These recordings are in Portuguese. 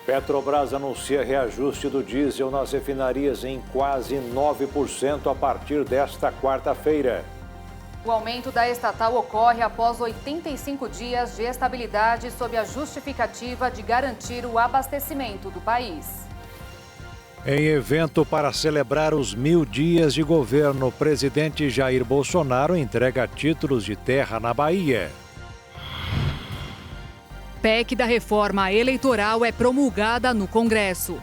Petrobras anuncia reajuste do diesel nas refinarias em quase 9% a partir desta quarta-feira. O aumento da estatal ocorre após 85 dias de estabilidade sob a justificativa de garantir o abastecimento do país. Em evento para celebrar os 1000 dias de governo, o presidente Jair Bolsonaro entrega títulos de terra na Bahia. PEC da reforma eleitoral é promulgada no Congresso.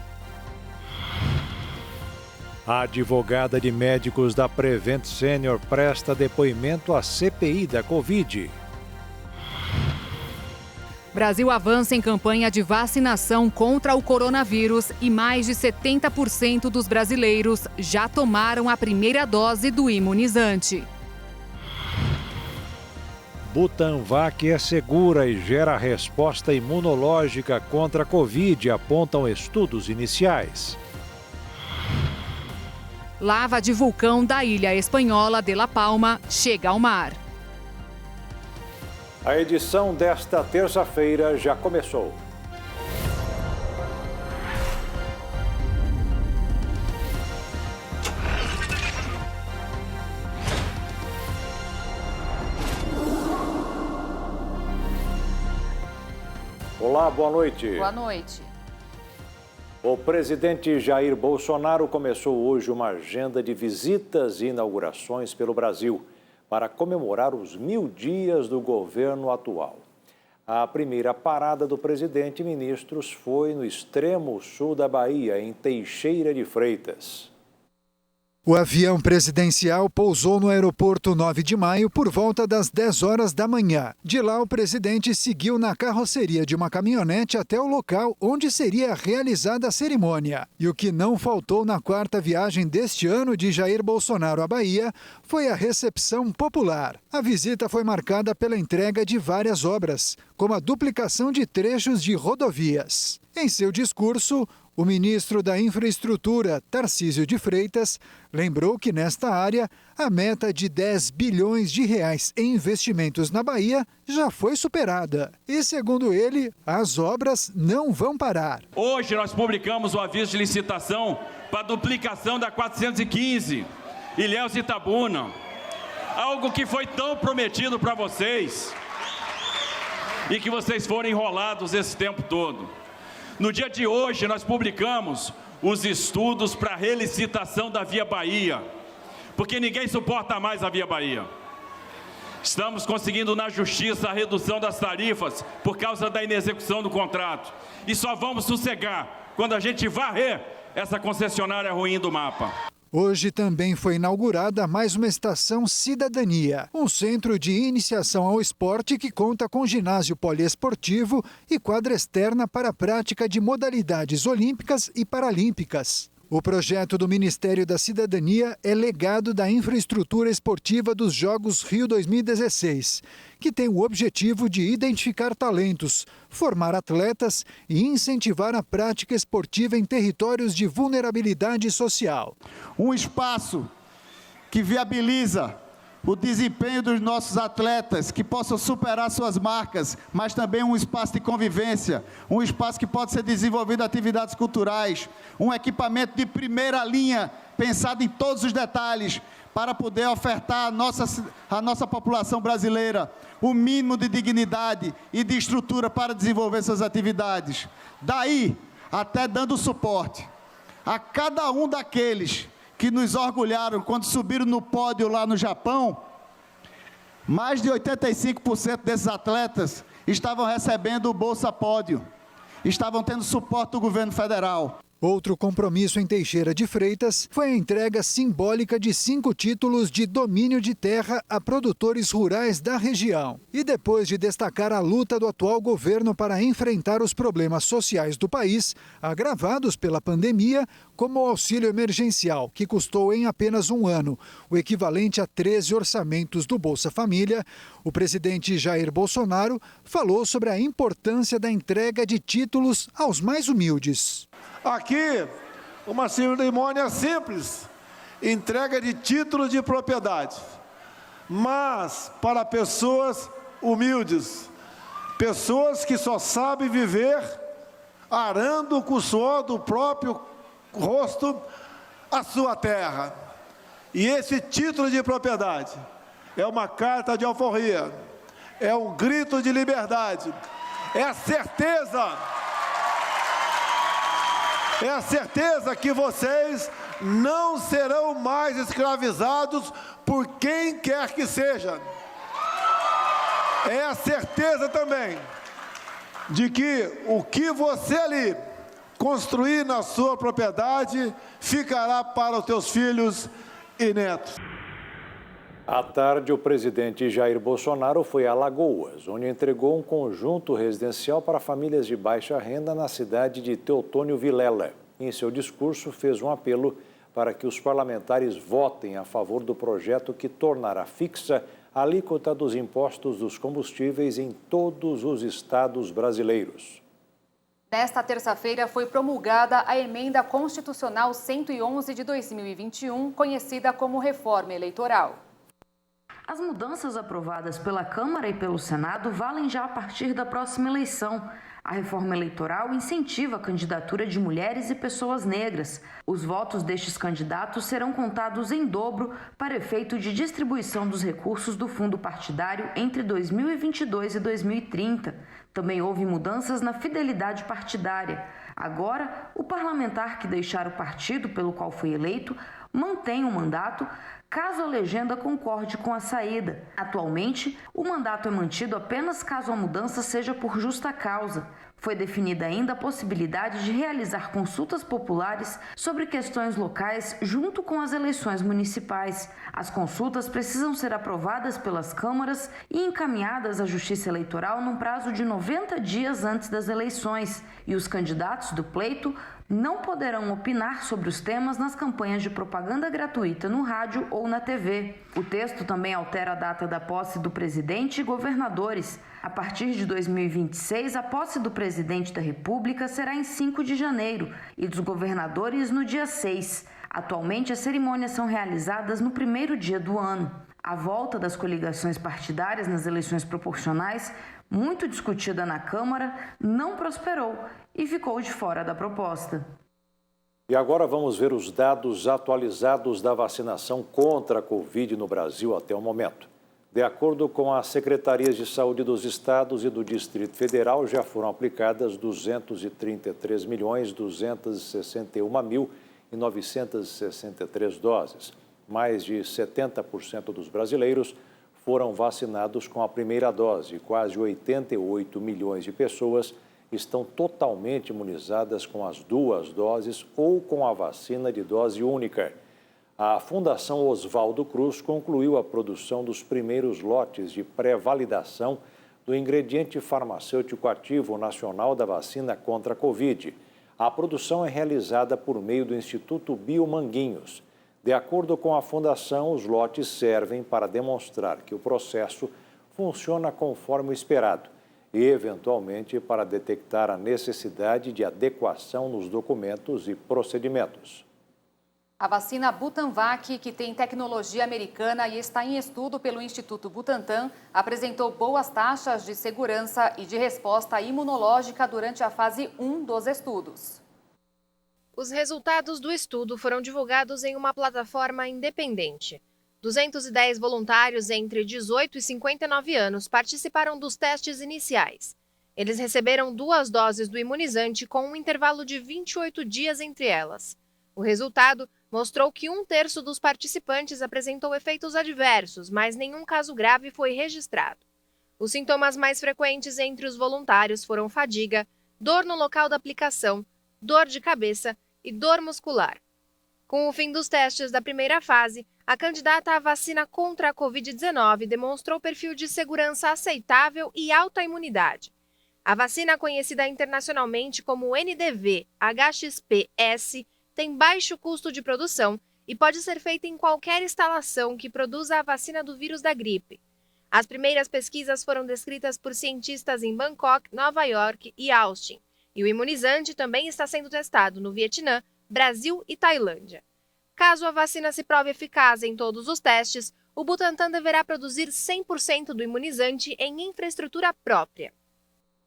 A advogada de médicos da Prevent Senior presta depoimento à CPI da Covid. Brasil avança em campanha de vacinação contra o coronavírus e mais de 70% dos brasileiros já tomaram a primeira dose do imunizante. Butanvac é segura e gera resposta imunológica contra a Covid, apontam estudos iniciais. Lava de vulcão da ilha espanhola de La Palma chega ao mar. A edição desta terça-feira já começou. Olá, boa noite. Boa noite. O presidente Jair Bolsonaro começou hoje uma agenda de visitas e inaugurações pelo Brasil para comemorar os 1000 dias do governo atual. A primeira parada do presidente e ministros foi no extremo sul da Bahia, em Teixeira de Freitas. O avião presidencial pousou no aeroporto 9 de maio por volta das 10 horas da manhã. De lá, o presidente seguiu na carroceria de uma caminhonete até o local onde seria realizada a cerimônia. E o que não faltou na quarta viagem deste ano de Jair Bolsonaro à Bahia foi a recepção popular. A visita foi marcada pela entrega de várias obras, como a duplicação de trechos de rodovias. Em seu discurso, o ministro da Infraestrutura, Tarcísio de Freitas, lembrou que nesta área a meta de 10 bilhões de reais em investimentos na Bahia já foi superada. E, segundo ele, as obras não vão parar. Hoje nós publicamos o aviso de licitação para a duplicação da 415, Ilhéus e Itabuna. Algo que foi tão prometido para vocês e que vocês foram enrolados esse tempo todo. No dia de hoje, nós publicamos os estudos para a relicitação da Via Bahia, porque ninguém suporta mais a Via Bahia. Estamos conseguindo na Justiça a redução das tarifas por causa da inexecução do contrato. E só vamos sossegar quando a gente varrer essa concessionária ruim do mapa. Hoje também foi inaugurada mais uma estação Cidadania, um centro de iniciação ao esporte que conta com ginásio poliesportivo e quadra externa para a prática de modalidades olímpicas e paralímpicas. O projeto do Ministério da Cidadania é legado da infraestrutura esportiva dos Jogos Rio 2016, que tem o objetivo de identificar talentos, formar atletas e incentivar a prática esportiva em territórios de vulnerabilidade social. Um espaço que viabiliza o desempenho dos nossos atletas, que possam superar suas marcas, mas também um espaço de convivência, um espaço que pode ser desenvolvido atividades culturais, um equipamento de primeira linha, pensado em todos os detalhes, para poder ofertar à nossa população brasileira o mínimo de dignidade e de estrutura para desenvolver suas atividades. Daí, até dando suporte a cada um daqueles que nos orgulharam quando subiram no pódio lá no Japão. Mais de 85% desses atletas estavam recebendo o Bolsa Pódio, estavam tendo suporte do governo federal. Outro compromisso em Teixeira de Freitas foi a entrega simbólica de 5 títulos de domínio de terra a produtores rurais da região. E depois de destacar a luta do atual governo para enfrentar os problemas sociais do país, agravados pela pandemia, como o auxílio emergencial, que custou em apenas um ano o equivalente a 13 orçamentos do Bolsa Família, o presidente Jair Bolsonaro falou sobre a importância da entrega de títulos aos mais humildes. Aqui, uma cerimônia simples, entrega de títulos de propriedade, mas para pessoas humildes, pessoas que só sabem viver arando com o suor do próprio rosto a sua terra. E esse título de propriedade é uma carta de alforria, é um grito de liberdade, é a certeza que vocês não serão mais escravizados por quem quer que seja. É a certeza também de que o que você ali construir na sua propriedade ficará para os teus filhos e netos. À tarde, o presidente Jair Bolsonaro foi a Alagoas, onde entregou um conjunto residencial para famílias de baixa renda na cidade de Teotônio Vilela. Em seu discurso, fez um apelo para que os parlamentares votem a favor do projeto que tornará fixa a alíquota dos impostos dos combustíveis em todos os estados brasileiros. Nesta terça-feira foi promulgada a Emenda Constitucional 111 de 2021, conhecida como Reforma Eleitoral. As mudanças aprovadas pela Câmara e pelo Senado valem já a partir da próxima eleição. A reforma eleitoral incentiva a candidatura de mulheres e pessoas negras. Os votos destes candidatos serão contados em dobro para efeito de distribuição dos recursos do fundo partidário entre 2022 e 2030. Também houve mudanças na fidelidade partidária. Agora, o parlamentar que deixar o partido pelo qual foi eleito mantém o mandato caso a legenda concorde com a saída. Atualmente, o mandato é mantido apenas caso a mudança seja por justa causa. Foi definida ainda a possibilidade de realizar consultas populares sobre questões locais junto com as eleições municipais. As consultas precisam ser aprovadas pelas câmaras e encaminhadas à Justiça Eleitoral num prazo de 90 dias antes das eleições. E os candidatos do pleito não poderão opinar sobre os temas nas campanhas de propaganda gratuita no rádio ou na TV. O texto também altera a data da posse do presidente e governadores. A partir de 2026, a posse do presidente da República será em 5 de janeiro e dos governadores no dia 6. Atualmente, as cerimônias são realizadas no primeiro dia do ano. A volta das coligações partidárias nas eleições proporcionais, muito discutida na Câmara, não prosperou e ficou de fora da proposta. E agora vamos ver os dados atualizados da vacinação contra a Covid no Brasil até o momento. De acordo com as Secretarias de Saúde dos Estados e do Distrito Federal, já foram aplicadas 233.261.963 doses. Mais de 70% dos brasileiros foram vacinados com a primeira dose. Quase 88 milhões de pessoas estão totalmente imunizadas com as 2 doses ou com a vacina de dose única. A Fundação Oswaldo Cruz concluiu a produção dos primeiros lotes de pré-validação do ingrediente farmacêutico ativo nacional da vacina contra a Covid. A produção é realizada por meio do Instituto Biomanguinhos. De acordo com a Fundação, os lotes servem para demonstrar que o processo funciona conforme o esperado e, eventualmente, para detectar a necessidade de adequação nos documentos e procedimentos. A vacina Butanvac, que tem tecnologia americana e está em estudo pelo Instituto Butantan, apresentou boas taxas de segurança e de resposta imunológica durante a fase 1 dos estudos. Os resultados do estudo foram divulgados em uma plataforma independente. 210 voluntários entre 18 e 59 anos participaram dos testes iniciais. Eles receberam 2 doses do imunizante com um intervalo de 28 dias entre elas. O resultado mostrou que 1/3 dos participantes apresentou efeitos adversos, mas nenhum caso grave foi registrado. Os sintomas mais frequentes entre os voluntários foram fadiga, dor no local da aplicação, dor de cabeça e dor muscular. Com o fim dos testes da primeira fase, a candidata à vacina contra a Covid-19 demonstrou perfil de segurança aceitável e alta imunidade. A vacina, conhecida internacionalmente como NDV-HXP-S, tem baixo custo de produção e pode ser feita em qualquer instalação que produza a vacina do vírus da gripe. As primeiras pesquisas foram descritas por cientistas em Bangkok, Nova York e Austin, e o imunizante também está sendo testado no Vietnã, Brasil e Tailândia. Caso a vacina se prove eficaz em todos os testes, o Butantan deverá produzir 100% do imunizante em infraestrutura própria.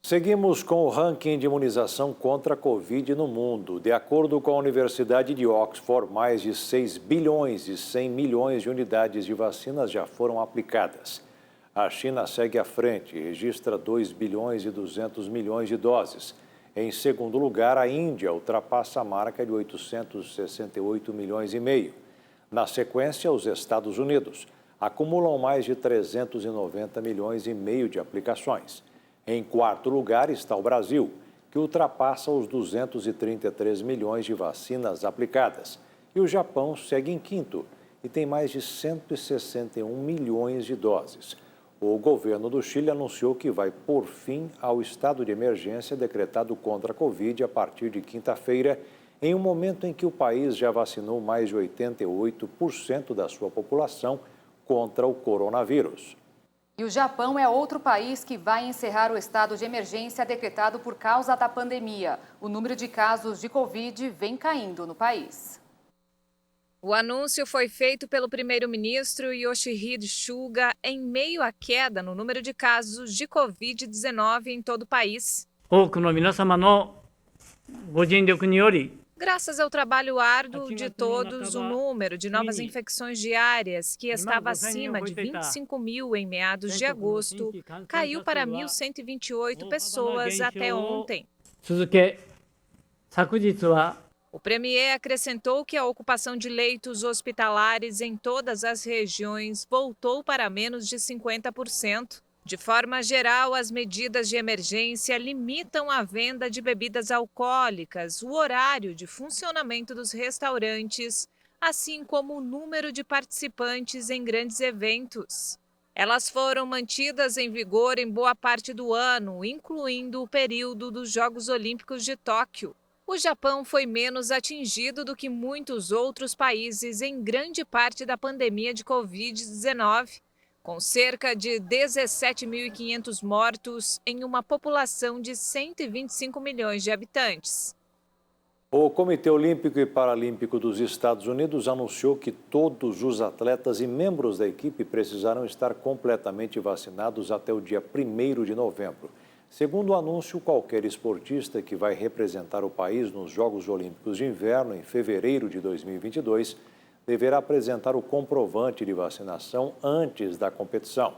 Seguimos com o ranking de imunização contra a Covid no mundo. De acordo com a Universidade de Oxford, mais de 6 bilhões e 100 milhões de unidades de vacinas já foram aplicadas. A China segue à frente e registra 2 bilhões e 200 milhões de doses. Em segundo lugar, a Índia ultrapassa a marca de 868 milhões e meio. Na sequência, os Estados Unidos acumulam mais de 390 milhões e meio de aplicações. Em quarto lugar está o Brasil, que ultrapassa os 233 milhões de vacinas aplicadas. E o Japão segue em quinto e tem mais de 161 milhões de doses. O governo do Chile anunciou que vai pôr fim ao estado de emergência decretado contra a Covid a partir de quinta-feira, em um momento em que o país já vacinou mais de 88% da sua população contra o coronavírus. E o Japão é outro país que vai encerrar o estado de emergência decretado por causa da pandemia. O número de casos de Covid vem caindo no país. O anúncio foi feito pelo primeiro-ministro Yoshihide Suga em meio à queda no número de casos de Covid-19 em todo o país. Graças ao trabalho árduo de todos, o número de novas infecções diárias, que estava acima de 25 mil em meados de agosto, caiu para 1.128 pessoas até ontem. O premier acrescentou que a ocupação de leitos hospitalares em todas as regiões voltou para menos de 50%. De forma geral, as medidas de emergência limitam a venda de bebidas alcoólicas, o horário de funcionamento dos restaurantes, assim como o número de participantes em grandes eventos. Elas foram mantidas em vigor em boa parte do ano, incluindo o período dos Jogos Olímpicos de Tóquio. O Japão foi menos atingido do que muitos outros países em grande parte da pandemia de Covid-19. Com cerca de 17.500 mortos em uma população de 125 milhões de habitantes. O Comitê Olímpico e Paralímpico dos Estados Unidos anunciou que todos os atletas e membros da equipe precisarão estar completamente vacinados até o dia 1º de novembro. Segundo o anúncio, qualquer esportista que vai representar o país nos Jogos Olímpicos de Inverno em fevereiro de 2022 deverá apresentar o comprovante de vacinação antes da competição.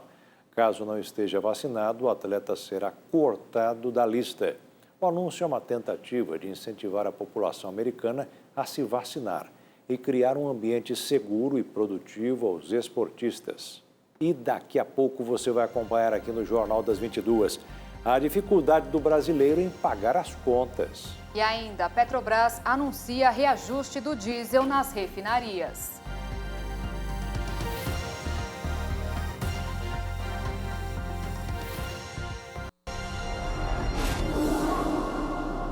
Caso não esteja vacinado, o atleta será cortado da lista. O anúncio é uma tentativa de incentivar a população americana a se vacinar e criar um ambiente seguro e produtivo aos esportistas. E daqui a pouco você vai acompanhar aqui no Jornal das 22 a dificuldade do brasileiro em pagar as contas. E ainda, a Petrobras anuncia reajuste do diesel nas refinarias.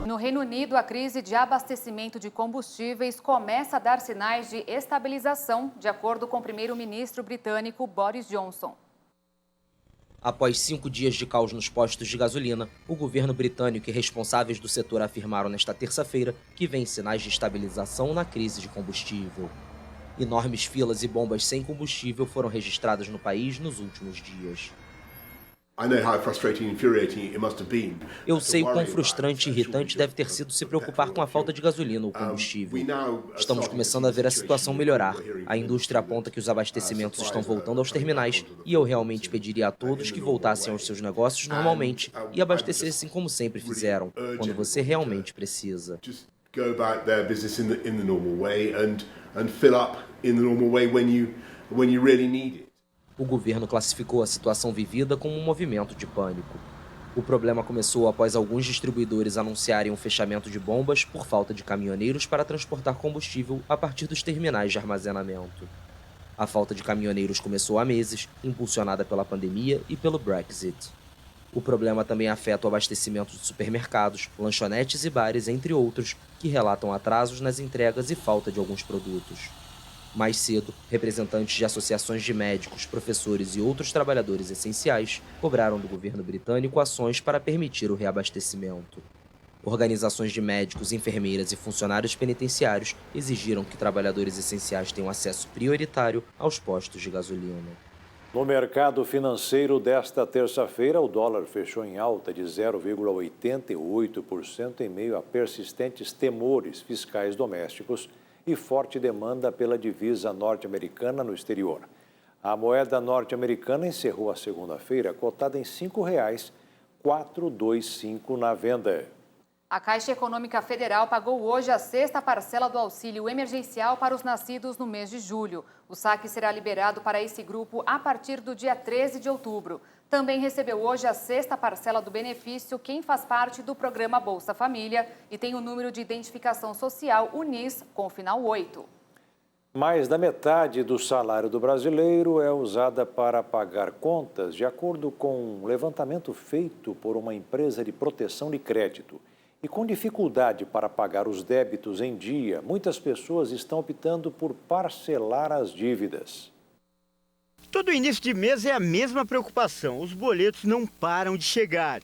No Reino Unido, a crise de abastecimento de combustíveis começa a dar sinais de estabilização, de acordo com o primeiro-ministro britânico Boris Johnson. Após 5 dias de caos nos postos de gasolina, o governo britânico e responsáveis do setor afirmaram nesta terça-feira que vêm sinais de estabilização na crise de combustível. Enormes filas e bombas sem combustível foram registradas no país nos últimos dias. Eu sei o quão frustrante e irritante deve ter sido se preocupar com a falta de gasolina ou combustível. Estamos começando a ver a situação melhorar. A indústria aponta que os abastecimentos estão voltando aos terminais e eu realmente pediria a todos que voltassem aos seus negócios normalmente e abastecessem como sempre fizeram, quando você realmente precisa. O governo classificou a situação vivida como um movimento de pânico. O problema começou após alguns distribuidores anunciarem o fechamento de bombas por falta de caminhoneiros para transportar combustível a partir dos terminais de armazenamento. A falta de caminhoneiros começou há meses, impulsionada pela pandemia e pelo Brexit. O problema também afeta o abastecimento de supermercados, lanchonetes e bares, entre outros, que relatam atrasos nas entregas e falta de alguns produtos. Mais cedo, representantes de associações de médicos, professores e outros trabalhadores essenciais cobraram do governo britânico ações para permitir o reabastecimento. Organizações de médicos, enfermeiras e funcionários penitenciários exigiram que trabalhadores essenciais tenham acesso prioritário aos postos de gasolina. No mercado financeiro desta terça-feira, o dólar fechou em alta de 0,88% em meio a persistentes temores fiscais domésticos e forte demanda pela divisa norte-americana no exterior. A moeda norte-americana encerrou a segunda-feira cotada em R$ 5,425 na venda. A Caixa Econômica Federal pagou hoje a sexta parcela do auxílio emergencial para os nascidos no mês de julho. O saque será liberado para esse grupo a partir do dia 13 de outubro. Também recebeu hoje a sexta parcela do benefício quem faz parte do programa Bolsa Família e tem o número de identificação social UNIS com o final 8. Mais da metade do salário do brasileiro é usada para pagar contas, de acordo com um levantamento feito por uma empresa de proteção de crédito. E com dificuldade para pagar os débitos em dia, muitas pessoas estão optando por parcelar as dívidas. Todo início de mês é a mesma preocupação, os boletos não param de chegar.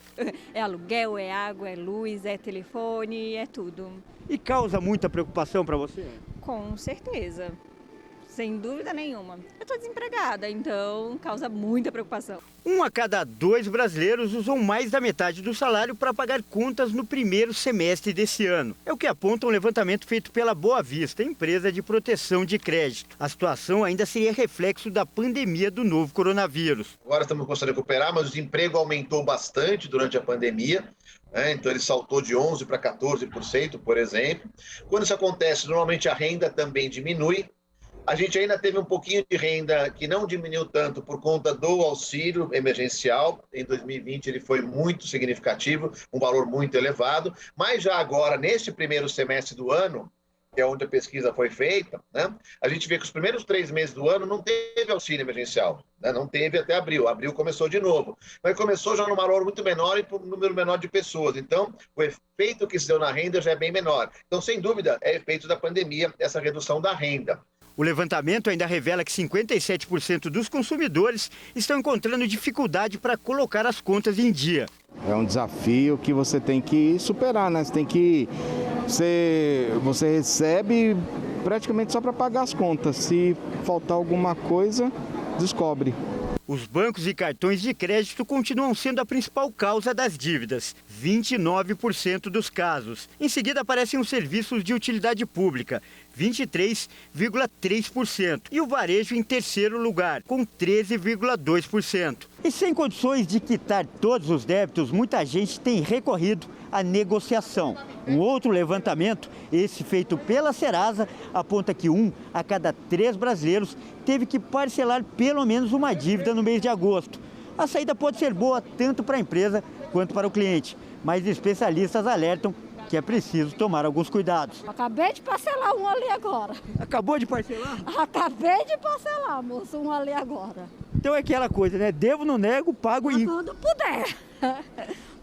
É aluguel, é água, é luz, é telefone, é tudo. E causa muita preocupação para você? Com certeza, sem dúvida nenhuma. Eu estou desempregada, então causa muita preocupação. 1 a cada 2 brasileiros usam mais da metade do salário para pagar contas no primeiro semestre desse ano. É o que aponta um levantamento feito pela Boa Vista, empresa de proteção de crédito. A situação ainda seria reflexo da pandemia do novo coronavírus. Agora estamos começando a recuperar, mas o desemprego aumentou bastante durante a pandemia. Então ele saltou de 11% para 14%, por exemplo. Quando isso acontece, normalmente a renda também diminui. A gente ainda teve um pouquinho de renda que não diminuiu tanto por conta do auxílio emergencial. Em 2020 ele foi muito significativo, um valor muito elevado. Mas já agora, neste primeiro semestre do ano, que é onde a pesquisa foi feita, né, a gente vê que os primeiros 3 meses do ano não teve auxílio emergencial. Né, não teve até abril. Abril começou de novo. Mas começou já num valor muito menor e por um número menor de pessoas. Então, o efeito que se deu na renda já é bem menor. Então, sem dúvida, é efeito da pandemia, essa redução da renda. O levantamento ainda revela que 57% dos consumidores estão encontrando dificuldade para colocar as contas em dia. É um desafio que você tem que superar, né? Você recebe praticamente só para pagar as contas. Se faltar alguma coisa, descobre. Os bancos e cartões de crédito continuam sendo a principal causa das dívidas, 29% dos casos. Em seguida aparecem os serviços de utilidade pública, 23,3%. E o varejo em terceiro lugar, com 13,2%. E sem condições de quitar todos os débitos, muita gente tem recorrido à negociação. Um outro levantamento, esse feito pela Serasa, aponta que 1 a cada 3 brasileiros teve que parcelar pelo menos uma dívida no mês de agosto. A saída pode ser boa tanto para a empresa quanto para o cliente, mas especialistas alertam que é preciso tomar alguns cuidados. Acabei de parcelar um ali agora. Acabou de parcelar? Acabei de parcelar, moço, um ali agora. Então é aquela coisa, né? Devo, não nego, pago e... Quando puder.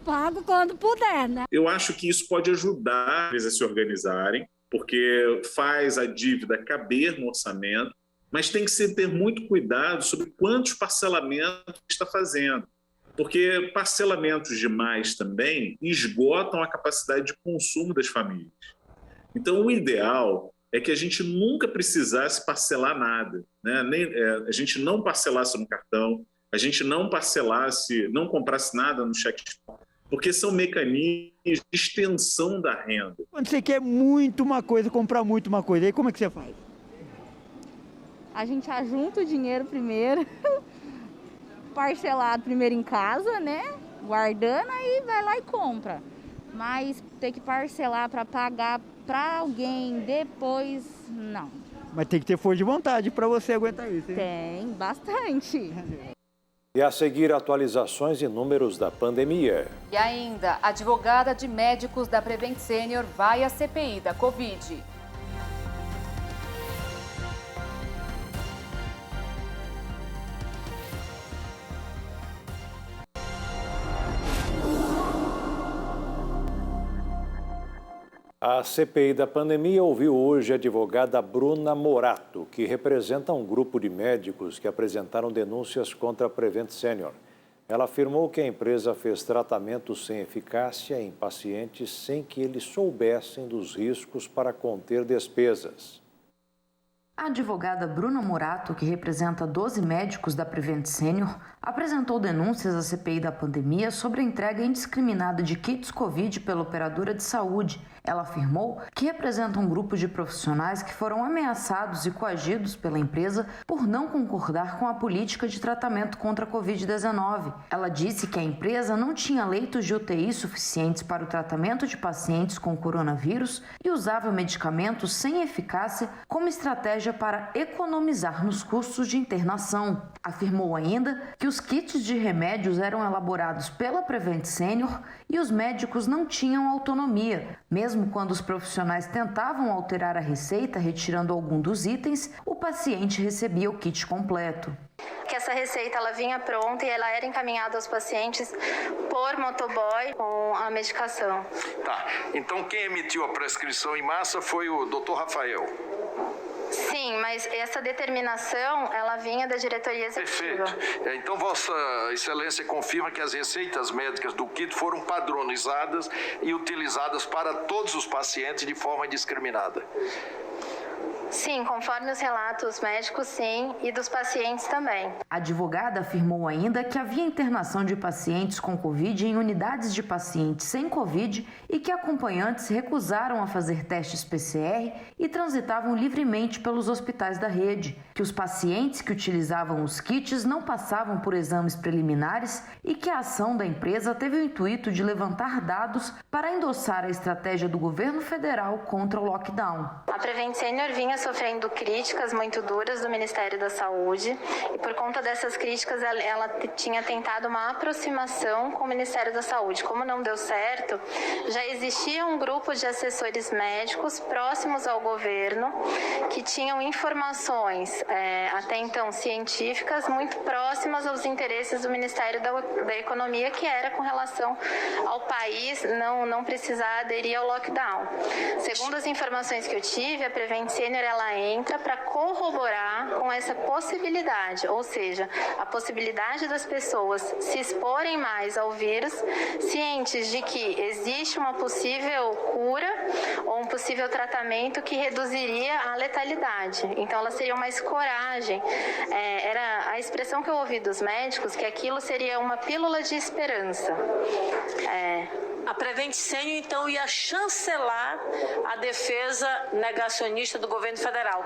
Pago quando puder, né? Eu acho que isso pode ajudar eles a se organizarem, porque faz a dívida caber no orçamento, mas tem que ter muito cuidado sobre quantos parcelamentos está fazendo, porque parcelamentos demais também esgotam a capacidade de consumo das famílias. Então, o ideal é que a gente nunca precisasse parcelar nada, né? A gente não parcelasse no cartão, a gente não parcelasse, não comprasse nada no cheque, porque são mecanismos de extensão da renda. Quando você quer muito uma coisa, comprar muito uma coisa, aí como é que você faz? A gente ajunta o dinheiro primeiro, parcelado primeiro em casa, né? Guardando, aí vai lá e compra. Mas ter que parcelar para pagar para alguém depois, não. Mas tem que ter força de vontade para você aguentar isso, hein? Tem, bastante. E a seguir, atualizações e números da pandemia. E ainda, advogada de médicos da Prevent Senior vai à CPI da Covid. A CPI da pandemia ouviu hoje a advogada Bruna Morato, que representa um grupo de médicos que apresentaram denúncias contra a Prevent Senior. Ela afirmou que a empresa fez tratamentos sem eficácia em pacientes sem que eles soubessem dos riscos para conter despesas. A advogada Bruna Morato, que representa 12 médicos da Prevent Senior, apresentou denúncias à CPI da pandemia sobre a entrega indiscriminada de kits Covid pela operadora de saúde. Ela afirmou que representa um grupo de profissionais que foram ameaçados e coagidos pela empresa por não concordar com a política de tratamento contra a Covid-19. Ela disse que a empresa não tinha leitos de UTI suficientes para o tratamento de pacientes com coronavírus e usava medicamentos sem eficácia como estratégia para economizar nos custos de internação. Afirmou ainda que os kits de remédios eram elaborados pela Prevent Senior e os médicos não tinham autonomia. Mesmo quando os profissionais tentavam alterar a receita, retirando algum dos itens, o paciente recebia o kit completo. Que essa receita ela vinha pronta e ela era encaminhada aos pacientes por motoboy com a medicação. Tá, então quem emitiu a prescrição em massa foi o Dr. Rafael. Sim, mas essa determinação, ela vinha da diretoria executiva. Perfeito. Então, Vossa Excelência confirma que as receitas médicas do kit foram padronizadas e utilizadas para todos os pacientes de forma indiscriminada. Sim, conforme os relatos médicos, sim, e dos pacientes também. A advogada afirmou ainda que havia internação de pacientes com Covid em unidades de pacientes sem Covid e que acompanhantes recusaram a fazer testes PCR e transitavam livremente pelos hospitais da rede, que os pacientes que utilizavam os kits não passavam por exames preliminares e que a ação da empresa teve o intuito de levantar dados para endossar a estratégia do governo federal contra o lockdown. A Prevent Senior vinha sofrendo críticas muito duras do Ministério da Saúde e por conta dessas críticas ela tinha tentado uma aproximação com o Ministério da Saúde. Como não deu certo, já existia um grupo de assessores médicos próximos ao governo que tinham informações, até então científicas, muito próximas aos interesses do Ministério da Economia, que era com relação ao país não precisar aderir ao lockdown. Segundo as informações que eu tive, a Prevent Senior ela entra para corroborar com essa possibilidade, ou seja, a possibilidade das pessoas se exporem mais ao vírus, cientes de que existe uma possível cura ou um possível tratamento que reduziria a letalidade. Então, elas teriam mais coragem. Era a expressão que eu ouvi dos médicos, que aquilo seria uma pílula de esperança. A Prevent Senior, então, ia chancelar a defesa negacionista do governo federal.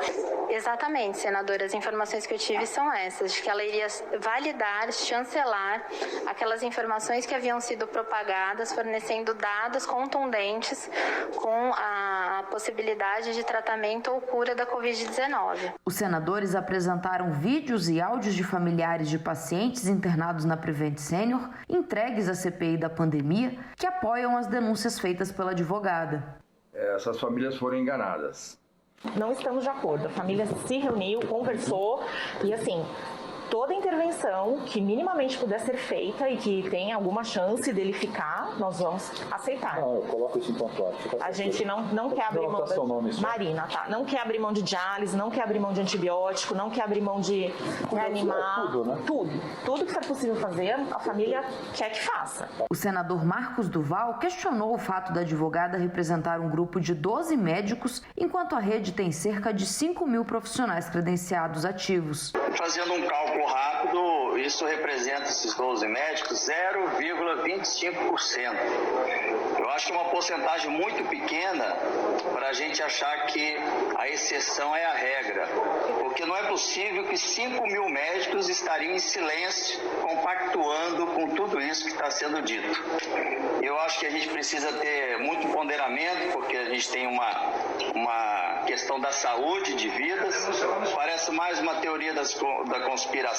Exatamente, senadora. As informações que eu tive são essas, de que ela iria validar, chancelar aquelas informações que haviam sido propagadas, fornecendo dados contundentes com a possibilidade de tratamento ou cura da Covid-19. Os senadores apresentaram vídeos e áudios de familiares de pacientes internados na Prevent Senior, entregues à CPI da pandemia, que apoiam as denúncias feitas pela advogada. Essas famílias foram enganadas. Não estamos de acordo. A família se reuniu, conversou e, assim, toda intervenção que minimamente puder ser feita e que tenha alguma chance dele ficar, nós vamos aceitar. Não, eu coloco isso em ponto. A gente não quer abrir mão de... Marina, tá? Não quer abrir mão de diálise, não quer abrir mão de antibiótico, não quer abrir mão de reanimar. Tudo, né? Tudo que for possível fazer, a família quer que faça. O senador Marcos Duval questionou o fato da advogada representar um grupo de 12 médicos, enquanto a rede tem cerca de 5.000 profissionais credenciados ativos. Fazendo um cálculo rápido, isso representa, esses 12 médicos, 0,25%. Eu acho que é uma porcentagem muito pequena para a gente achar que a exceção é a regra, porque não é possível que 5.000 médicos estariam em silêncio, compactuando com tudo isso que está sendo dito. Eu acho que a gente precisa ter muito ponderamento, porque a gente tem uma questão da saúde de vidas, parece mais uma teoria da conspiração.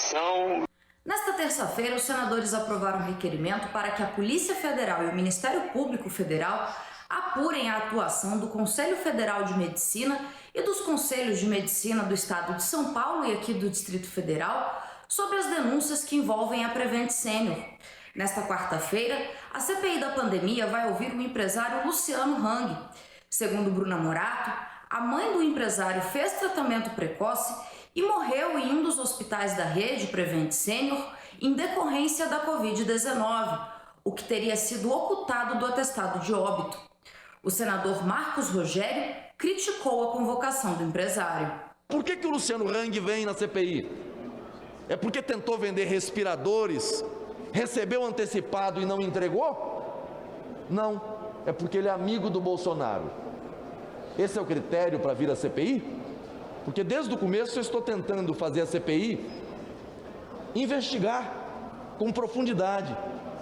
Nesta terça-feira, os senadores aprovaram um requerimento para que a Polícia Federal e o Ministério Público Federal apurem a atuação do Conselho Federal de Medicina e dos Conselhos de Medicina do Estado de São Paulo e aqui do Distrito Federal sobre as denúncias que envolvem a Prevent Senior. Nesta quarta-feira, a CPI da pandemia vai ouvir o empresário Luciano Hang. Segundo Bruna Morato, a mãe do empresário fez tratamento precoce e morreu em um dos hospitais da rede Prevent Senior em decorrência da Covid-19, o que teria sido ocultado do atestado de óbito. O senador Marcos Rogério criticou a convocação do empresário. Por que o Luciano Hang vem na CPI? É porque tentou vender respiradores, recebeu antecipado e não entregou? Não, é porque ele é amigo do Bolsonaro. Esse é o critério para vir à CPI? Porque desde o começo eu estou tentando fazer a CPI investigar com profundidade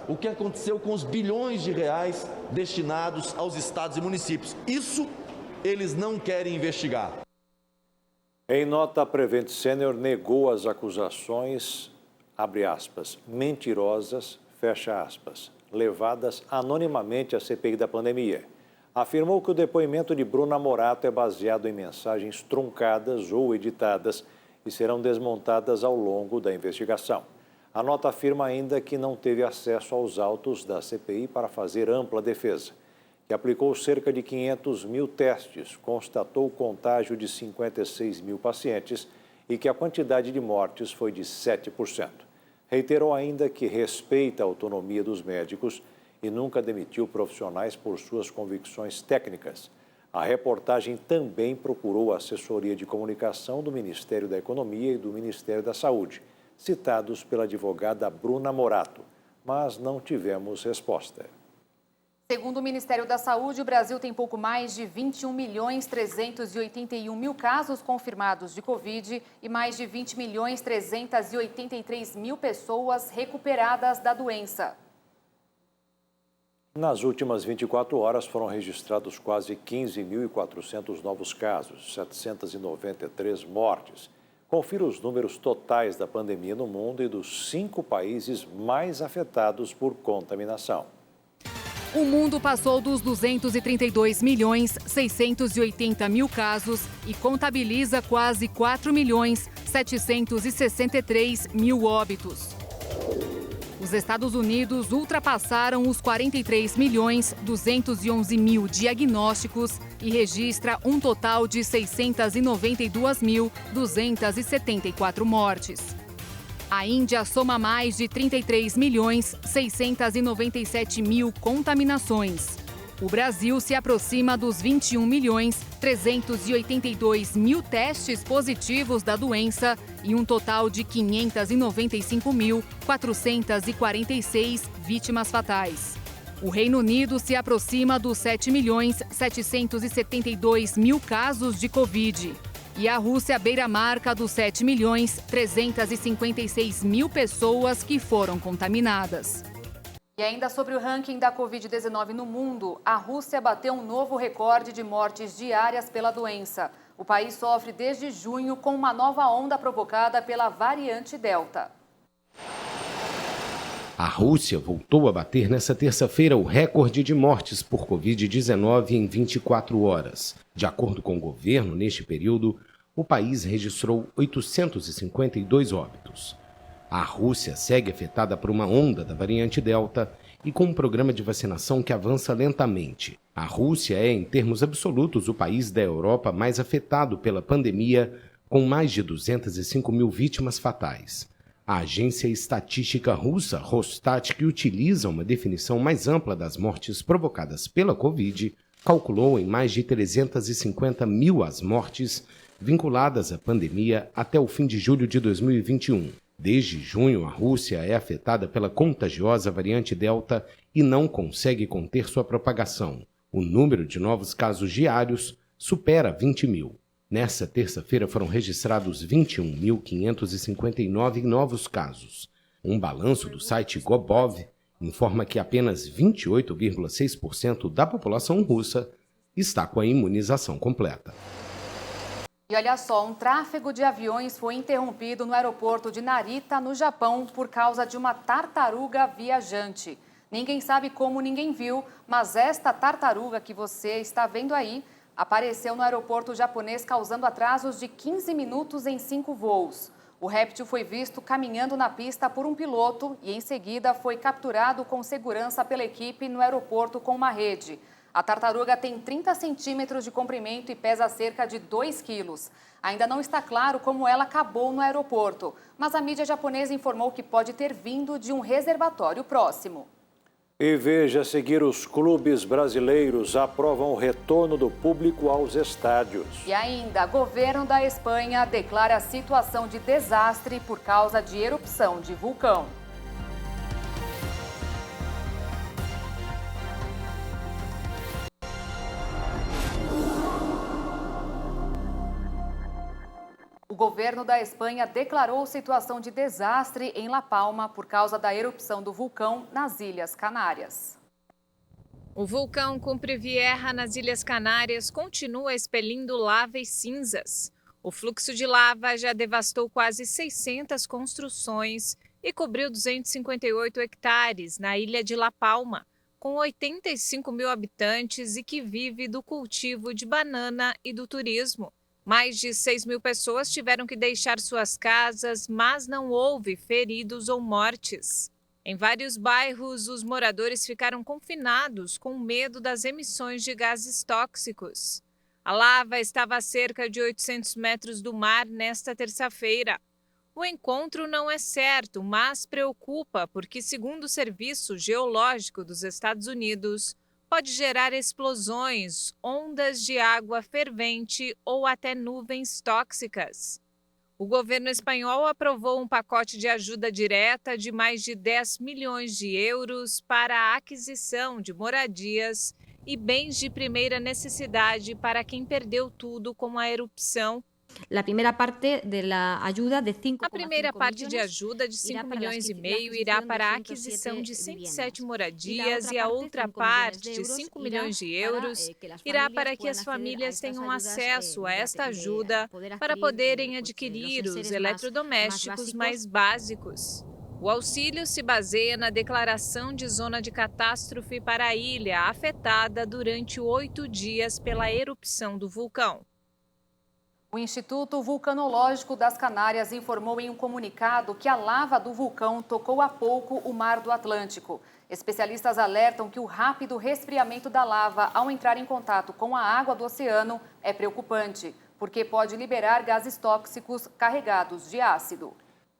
o que aconteceu com os bilhões de reais destinados aos estados e municípios. Isso eles não querem investigar. Em nota, a Prevent Senior negou as acusações, abre aspas, mentirosas, fecha aspas, levadas anonimamente à CPI da pandemia. Afirmou que o depoimento de Bruna Morato é baseado em mensagens truncadas ou editadas e serão desmontadas ao longo da investigação. A nota afirma ainda que não teve acesso aos autos da CPI para fazer ampla defesa, que aplicou cerca de 500 mil testes, constatou o contágio de 56 mil pacientes e que a quantidade de mortes foi de 7%. Reiterou ainda que respeita a autonomia dos médicos e nunca demitiu profissionais por suas convicções técnicas. A reportagem também procurou a assessoria de comunicação do Ministério da Economia e do Ministério da Saúde, citados pela advogada Bruna Morato, mas não tivemos resposta. Segundo o Ministério da Saúde, o Brasil tem pouco mais de 21.381.000 casos confirmados de Covid e mais de 20.383.000 pessoas recuperadas da doença. Nas últimas 24 horas foram registrados quase 15.400 novos casos, 793 mortes. Confira os números totais da pandemia no mundo e dos 5 países mais afetados por contaminação. O mundo passou dos 232.680.000 casos e contabiliza quase 4.763.000 óbitos. Os Estados Unidos ultrapassaram os 43.211.000 diagnósticos e registra um total de 692.274 mortes. A Índia soma mais de 33.697.000 contaminações. O Brasil se aproxima dos 21.382.000 testes positivos da doença e um total de 595.446 vítimas fatais. O Reino Unido se aproxima dos 7.772.000 casos de Covid. E a Rússia beira a marca dos 7.356.000 pessoas que foram contaminadas. E ainda sobre o ranking da Covid-19 no mundo, a Rússia bateu um novo recorde de mortes diárias pela doença. O país sofre desde junho com uma nova onda provocada pela variante Delta. A Rússia voltou a bater nesta terça-feira o recorde de mortes por Covid-19 em 24 horas. De acordo com o governo, neste período, o país registrou 852 óbitos. A Rússia segue afetada por uma onda da variante Delta e com um programa de vacinação que avança lentamente. A Rússia é, em termos absolutos, o país da Europa mais afetado pela pandemia, com mais de 205.000 vítimas fatais. A agência estatística russa, Rosstat, que utiliza uma definição mais ampla das mortes provocadas pela Covid, calculou em mais de 350.000 as mortes vinculadas à pandemia até o fim de julho de 2021. Desde junho, a Rússia é afetada pela contagiosa variante Delta e não consegue conter sua propagação. O número de novos casos diários supera 20.000. Nessa terça-feira foram registrados 21.559 novos casos. Um balanço do site Gobov informa que apenas 28,6% da população russa está com a imunização completa. E olha só, um tráfego de aviões foi interrompido no aeroporto de Narita, no Japão, por causa de uma tartaruga viajante. Ninguém sabe como, ninguém viu, mas esta tartaruga que você está vendo aí apareceu no aeroporto japonês, causando atrasos de 15 minutos em 5 voos. O réptil foi visto caminhando na pista por um piloto e, em seguida, foi capturado com segurança pela equipe no aeroporto com uma rede. A tartaruga tem 30 centímetros de comprimento e pesa cerca de 2 quilos. Ainda não está claro como ela acabou no aeroporto, mas a mídia japonesa informou que pode ter vindo de um reservatório próximo. E veja a seguir: os clubes brasileiros aprovam o retorno do público aos estádios. E ainda, governo da Espanha declara situação de desastre por causa de erupção de vulcão. O governo da Espanha declarou situação de desastre em La Palma por causa da erupção do vulcão nas Ilhas Canárias. O vulcão Cumbre Vieja, nas Ilhas Canárias, continua expelindo lava e cinzas. O fluxo de lava já devastou quase 600 construções e cobriu 258 hectares na ilha de La Palma, com 85 mil habitantes e que vive do cultivo de banana e do turismo. Mais de 6 mil pessoas tiveram que deixar suas casas, mas não houve feridos ou mortes. Em vários bairros, os moradores ficaram confinados com medo das emissões de gases tóxicos. A lava estava a cerca de 800 metros do mar nesta terça-feira. O encontro não é certo, mas preocupa porque, segundo o Serviço Geológico dos Estados Unidos, pode gerar explosões, ondas de água fervente ou até nuvens tóxicas. O governo espanhol aprovou um pacote de ajuda direta de mais de 10 milhões de euros para a aquisição de moradias e bens de primeira necessidade para quem perdeu tudo com a erupção. A primeira parte de ajuda de 5 milhões e meio irá para a aquisição de 107 moradias e a outra parte de 5 milhões de euros irá para que as famílias tenham acesso a esta ajuda para poderem adquirir os eletrodomésticos mais básicos. O auxílio se baseia na declaração de zona de catástrofe para a ilha afetada durante 8 dias pela erupção do vulcão. O Instituto Vulcanológico das Canárias informou em um comunicado que a lava do vulcão tocou há pouco o Mar do Atlântico. Especialistas alertam que o rápido resfriamento da lava ao entrar em contato com a água do oceano é preocupante, porque pode liberar gases tóxicos carregados de ácido.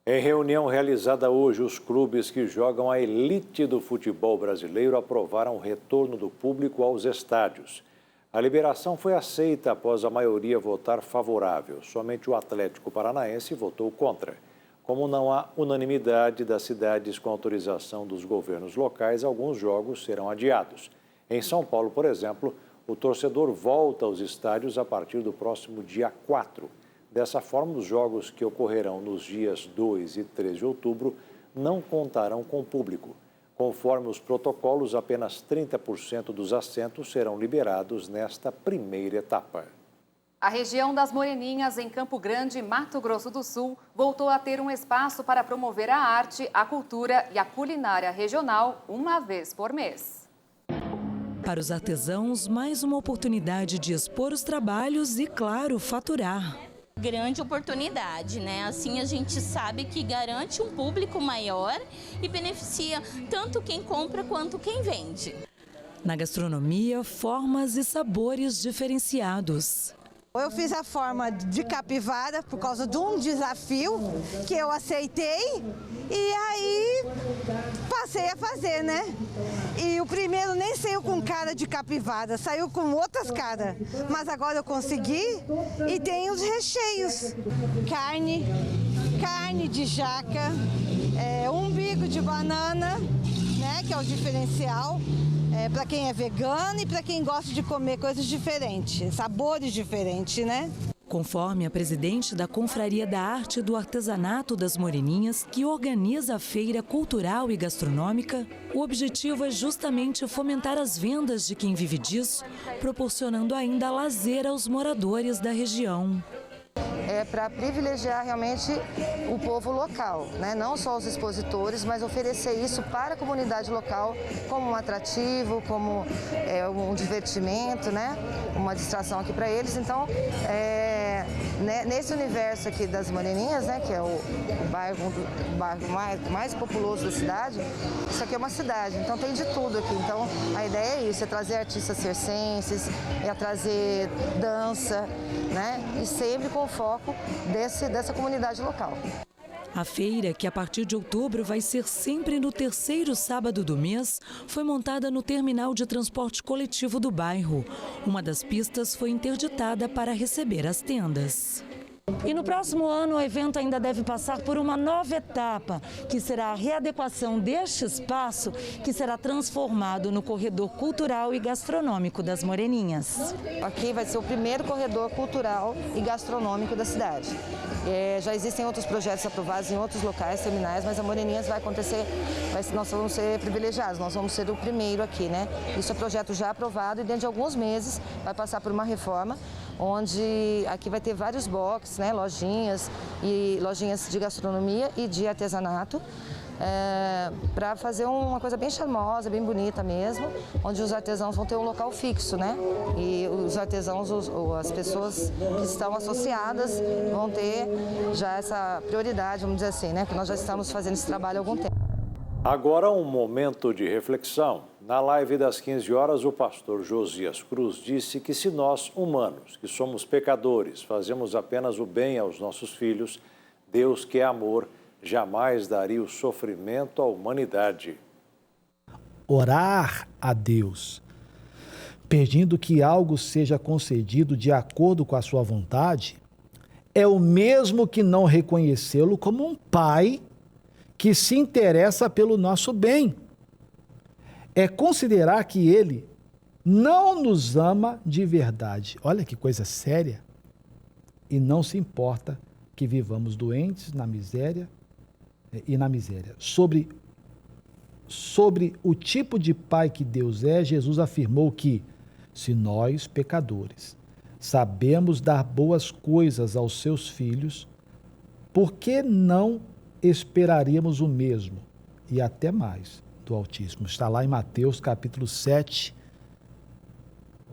Em reunião realizada hoje, os clubes que jogam a elite do futebol brasileiro aprovaram o retorno do público aos estádios. A liberação foi aceita após a maioria votar favorável. Somente o Atlético Paranaense votou contra. Como não há unanimidade das cidades com autorização dos governos locais, alguns jogos serão adiados. Em São Paulo, por exemplo, o torcedor volta aos estádios a partir do próximo dia 4. Dessa forma, os jogos que ocorrerão nos dias 2 e 3 de outubro não contarão com público. Conforme os protocolos, apenas 30% dos assentos serão liberados nesta primeira etapa. A região das Moreninhas, em Campo Grande, Mato Grosso do Sul, voltou a ter um espaço para promover a arte, a cultura e a culinária regional uma vez por mês. Para os artesãos, mais uma oportunidade de expor os trabalhos e, claro, faturar. Grande oportunidade, né? Assim a gente sabe que garante um público maior e beneficia tanto quem compra quanto quem vende. Na gastronomia, formas e sabores diferenciados. Eu fiz a forma de capivara por causa de um desafio que eu aceitei e aí passei a fazer, né? E o primeiro nem saiu com cara de capivara, saiu com outras caras. Mas agora eu consegui e tem os recheios. Carne de jaca, umbigo de banana, né? Que é o diferencial. Para quem é vegano e para quem gosta de comer coisas diferentes, sabores diferentes, né? Conforme a presidente da Confraria da Arte e do Artesanato das Moreninhas, que organiza a feira cultural e gastronômica, o objetivo é justamente fomentar as vendas de quem vive disso, proporcionando ainda lazer aos moradores da região. É para privilegiar realmente o povo local, né? Não só os expositores, mas oferecer isso para a comunidade local como um atrativo, como um divertimento, né? Uma distração aqui para eles. Então, nesse universo aqui das Moreninhas, né? Que é o bairro mais populoso da cidade, isso aqui é uma cidade, então tem de tudo aqui. Então, a ideia é isso, é trazer artistas circenses, é trazer dança, né? E sempre com foco dessa comunidade local. A feira, que a partir de outubro vai ser sempre no terceiro sábado do mês, foi montada no terminal de transporte coletivo do bairro. Uma das pistas foi interditada para receber as tendas. E no próximo ano, o evento ainda deve passar por uma nova etapa, que será a readequação deste espaço, que será transformado no corredor cultural e gastronômico das Moreninhas. Aqui vai ser o primeiro corredor cultural e gastronômico da cidade. Já existem outros projetos aprovados em outros locais, terminais, mas a Moreninhas vai acontecer, nós vamos ser privilegiados, nós vamos ser o primeiro aqui, né? Isso é projeto já aprovado e dentro de alguns meses vai passar por uma reforma, onde aqui vai ter vários boxes, né, lojinhas de gastronomia e de artesanato, para fazer uma coisa bem charmosa, bem bonita mesmo, onde os artesãos vão ter um local fixo, né? E os artesãos, as pessoas que estão associadas vão ter já essa prioridade, vamos dizer assim, né? Que nós já estamos fazendo esse trabalho há algum tempo. Agora um momento de reflexão. Na live das 15 horas, o pastor Josias Cruz disse que se nós, humanos, que somos pecadores, fazemos apenas o bem aos nossos filhos, Deus, que é amor, jamais daria o sofrimento à humanidade. Orar a Deus, pedindo que algo seja concedido de acordo com a sua vontade, é o mesmo que não reconhecê-lo como um pai que se interessa pelo nosso bem. É considerar que ele não nos ama de verdade. Olha que coisa séria. E não se importa que vivamos doentes na miséria e na miséria. Sobre o tipo de pai que Deus é, Jesus afirmou que, se nós, pecadores, sabemos dar boas coisas aos seus filhos, por que não esperaríamos o mesmo e até mais do Altíssimo? Está lá em Mateus capítulo 7.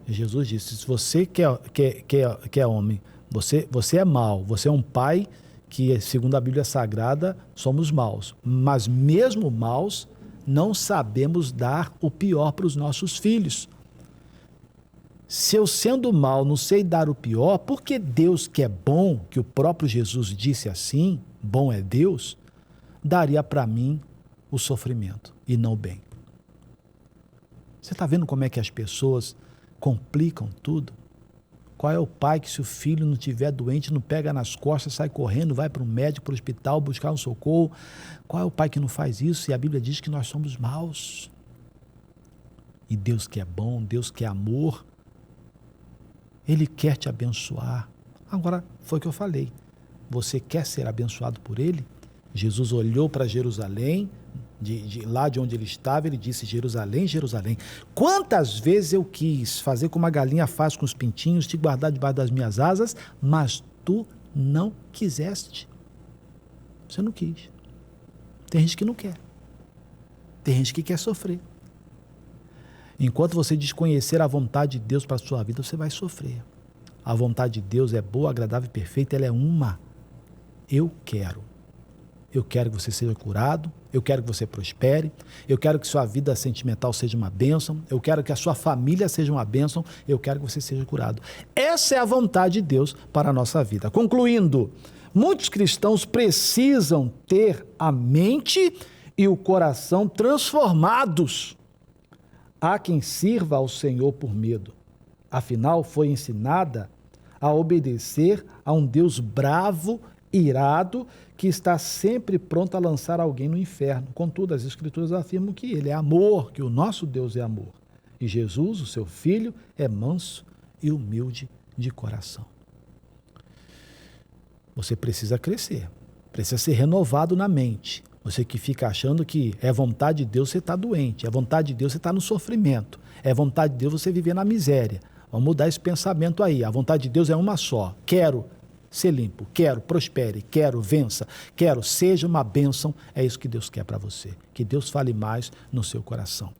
Jesus disse: se você que é homem, você é mau, você é um pai que, segundo a Bíblia Sagrada, somos maus, mas mesmo maus, não sabemos dar o pior para os nossos filhos. Se eu, sendo mau, não sei dar o pior, por que Deus, que é bom, que o próprio Jesus disse assim, bom é Deus, daria para mim o sofrimento e não o bem? Você está vendo como é que as pessoas complicam tudo? Qual é o pai que, se o filho não estiver doente, não pega nas costas, sai correndo, vai para um médico, para o hospital, buscar um socorro? Qual é o pai que não faz isso? E a Bíblia diz que nós somos maus. E Deus, que é bom, Deus que é amor, Ele quer te abençoar. Agora, foi o que eu falei. Você quer ser abençoado por Ele? Jesus olhou para Jerusalém, lá de onde ele estava, ele disse: Jerusalém, Jerusalém, quantas vezes eu quis fazer como a galinha faz com os pintinhos, te guardar debaixo das minhas asas, mas tu não quiseste. Você não quis. Tem gente que não quer. Tem gente que quer sofrer. Enquanto você desconhecer a vontade de Deus para a sua vida, você vai sofrer. A vontade de Deus é boa, agradável e perfeita, ela é uma. Eu quero que você seja curado, eu quero que você prospere, eu quero que sua vida sentimental seja uma bênção, eu quero que a sua família seja uma bênção, eu quero que você seja curado. Essa é a vontade de Deus para a nossa vida. Concluindo, muitos cristãos precisam ter a mente e o coração transformados. Há quem sirva ao Senhor por medo. Afinal, foi ensinada a obedecer a um Deus bravo, irado, que está sempre pronto a lançar alguém no inferno. Contudo, as Escrituras afirmam que Ele é amor, que o nosso Deus é amor. E Jesus, o seu Filho, é manso e humilde de coração. Você precisa crescer, precisa ser renovado na mente. Você que fica achando que é vontade de Deus, você está doente. É vontade de Deus, você está no sofrimento. É vontade de Deus você viver na miséria. Vamos mudar esse pensamento aí. A vontade de Deus é uma só. Quero ser limpo, quero prospere, quero vença, quero seja uma bênção. É isso que Deus quer para você. Que Deus fale mais no seu coração.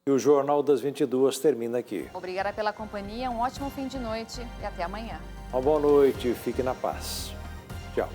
E o Jornal das 22 termina aqui. Obrigada pela companhia, um ótimo fim de noite e até amanhã. Uma boa noite, fique na paz. Tchau.